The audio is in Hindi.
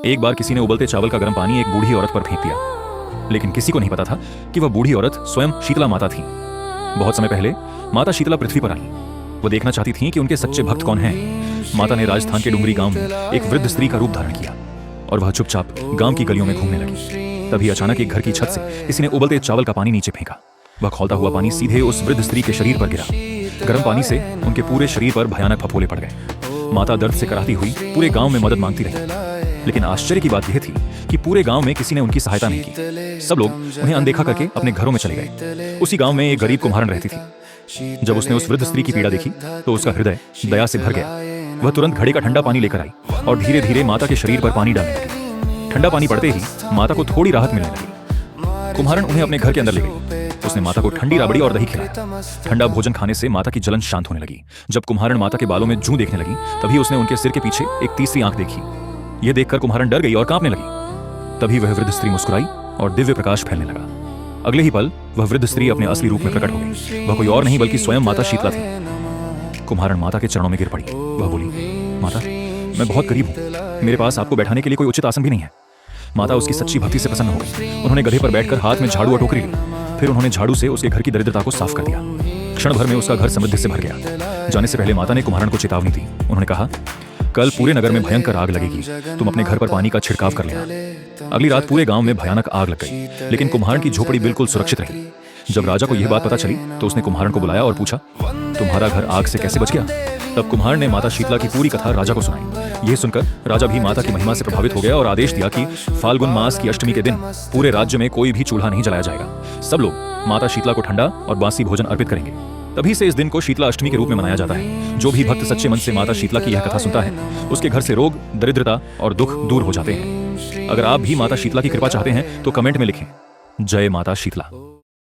एक बार किसी ने उबलते चावल का गर्म पानी एक बूढ़ी औरत पर फेंक दिया, लेकिन किसी को नहीं पता था कि वह बूढ़ी औरत स्वयं शीतला माता थी। बहुत समय पहले माता शीतला पृथ्वी पर आई। वो देखना चाहती थीं कि उनके सच्चे भक्त कौन हैं। माता ने राजस्थान के डुंगरी गांव में एक वृद्ध स्त्री का रूप धारण किया और वह चुपचाप गांव की गलियों में घूमने लगी। तभी अचानक एक घर की छत से किसी ने उबलते चावल का पानी नीचे फेंका। वह खौलता हुआ पानी सीधे उस वृद्ध स्त्री के शरीर पर गिरा। गर्म पानी से उनके पूरे शरीर पर भयानक फफोले पड़ गए। माता दर्द से कराहती हुई पूरे गांव में मदद मांगती रही, लेकिन आश्चर्य की बात यह थी कि पूरे गांव में किसी ने उनकी सहायता नहीं की। सब लोग उन्हें अनदेखा करके अपने घरों में चले गए। उसी गांव में एक गरीब कुम्हारन रहती थी। जब उसने उस वृद्ध स्त्री की पीड़ा देखी तो उसका हृदय दया से भर गया। वह तुरंत घड़े का ठंडा पानी लेकर आई और धीरे धीरे माता के शरीर पर पानी डालने लगी। ठंडा पानी पड़ते ही माता को थोड़ी राहत मिलने लगी। कुम्हारन उन्हें अपने घर के अंदर ले गई। उसने माता को ठंडी राबड़ी और दही खिलाया। ठंडा भोजन खाने से माता की जलन शांत होने लगी। जब कुम्हारन माता के बालों में जूं देखने लगी, तभी उसने उनके सिर के पीछे एक तीसरी आंख देखी। यह देखकर कुम्हारन डर गई और कांपने लगी। तभी वह वृद्ध स्त्री मुस्कुराई और दिव्य प्रकाश फैलने लगा। अगले ही पल वह वृद्ध स्त्री अपने असली रूप में प्रकट हो गई। वह कोई और नहीं बल्कि स्वयं माता शीतला थी। कुम्हारन माता के चरणों में गिर पड़ी। वह बोली, माता, मैं बहुत गरीब हूँ। मेरे पास आपको बैठाने के लिए कोई उचित आसन भी नहीं है। माता उसकी सच्ची भक्ति से प्रसन्न हो गई। उन्होंने गधे पर बैठकर हाथ में झाड़ू और टोकरी ली। फिर उन्होंने झाड़ू से उसके घर की दरिद्रता को साफ कर दिया। क्षण भर में उसका घर समृद्धि से भर गया। जाने से पहले माता ने कुम्हारन को चेतावनी दी। उन्होंने कहा, कल पूरे नगर में भयंकर आग लगेगी। तुम अपने घर पर पानी का छिड़काव कर लेना। अगली रात पूरे गांव में भयानक आग लग गई, लेकिन कुम्हारन की झोपड़ी बिल्कुल सुरक्षित रही। जब राजा को यह बात पता चली तो उसने कुम्हारन को बुलाया और पूछा, तुम्हारा घर आग से कैसे बच गया? तब कुम्हारन ने माता शीतला की पूरी कथा राजा को सुनाई। यह सुनकर राजा भी माता की महिमा से प्रभावित हो गया और आदेश दिया कि फाल्गुन मास की अष्टमी के दिन पूरे राज्य में कोई भी चूल्हा नहीं जलाया जाएगा। सब लोग माता शीतला को ठंडा और बासी भोजन अर्पित करेंगे। तभी से इस दिन को शीतला अष्टमी के रूप में मनाया जाता है। जो भी भक्त सच्चे मन से माता शीतला की यह कथा सुनता है, उसके घर से रोग, दरिद्रता और दुख दूर हो जाते हैं। अगर आप भी माता शीतला की कृपा चाहते हैं तो कमेंट में लिखें, जय माता शीतला।